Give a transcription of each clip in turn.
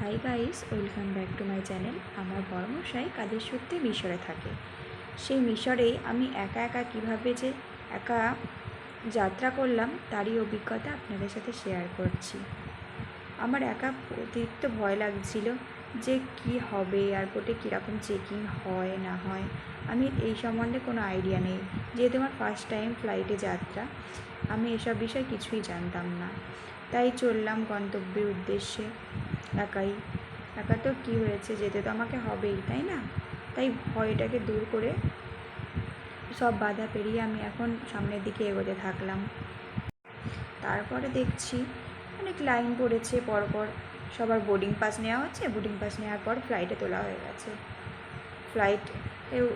Hi guys, welcome back to my channel. আমার বড়মশাই কাজের সূত্রে মিশরে থাকে। সেই মিশরেই আমি একা কীভাবে যে একা যাত্রা করলাম তারই অভিজ্ঞতা আপনাদের সাথে শেয়ার করছি। আমার একা অতিরিক্ত ভয় লাগছিল যে কি হবে, এয়ারপোর্টে কীরকম চেকিং হয় না হয়, আমি এই সম্বন্ধে কোনো আইডিয়া নেই। যেহেতু আমার ফার্স্ট টাইম ফ্লাইটে যাত্রা, আমি এসব বিষয় কিছুই জানতাম না। তাই চললাম গন্তব্যের উদ্দেশ্যে একা তো কী হয়েছে, যেতে তো আমাকে হবেই, তাই না? তাই ভয়টাকে দূর করে সব বাধা পেরিয়ে আমি এখন সামনের দিকে এগোতে থাকলাম। তারপরে দেখছি অনেক লাইন পড়েছে, পরপর সবার বোর্ডিং পাস নেওয়া হচ্ছে। বোর্ডিং পাস নেওয়ার পর ফ্লাইটে তোলা হয়ে গেছে। ফ্লাইটে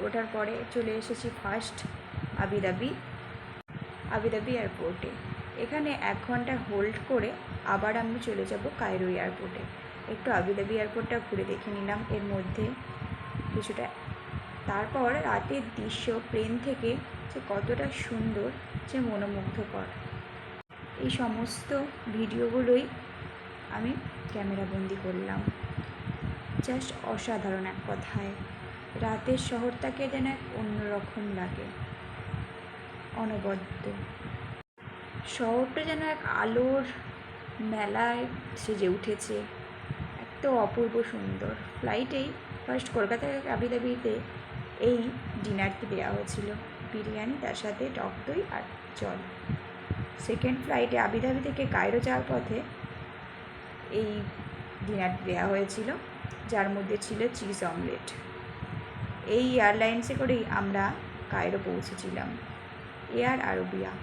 ওঠার পরে চলে এসেছি ফার্স্ট আবুধাবি এয়ারপোর্টে। এখানে 1 ঘন্টা হোল্ড করে আবার আমি চলে যাব কায়রো এয়ারপোর্টে। একটু আবুধাবি এয়ারপোর্টটা ঘুরে দেখে নিলাম এর মধ্যে কিছুটা। তারপর রাতের দৃশ্য প্লেন থেকে যে কতটা সুন্দর, যে মনোমুগ্ধকর, এই সমস্ত ভিডিওগুলোই আমি ক্যামেরাবন্দি করলাম। জাস্ট অসাধারণ এক কথায়। রাতের শহরটাকে যেন এক অন্যরকম লাগে, অনবদ্য। শহরটা যেন এক আলোর মেলায় সেজে উঠেছে, এত অপূর্ব সুন্দর। ফ্লাইটেই ফার্স্ট কলকাতা থেকে আবুধাবিতে এই ডিনারটি দেওয়া হয়েছিল, বিরিয়ানি, তার সাথে টক দই আর জল। সেকেন্ড ফ্লাইটে আবুধাবি থেকে কায়রো যাওয়ার পথে এই ডিনারটি দেওয়া হয়েছিল, যার মধ্যে ছিল চিজ অমলেট। এই এয়ারলাইন্সে করেই আমরা কায়রো পৌঁছেছিলাম, এয়ার আরবিয়া।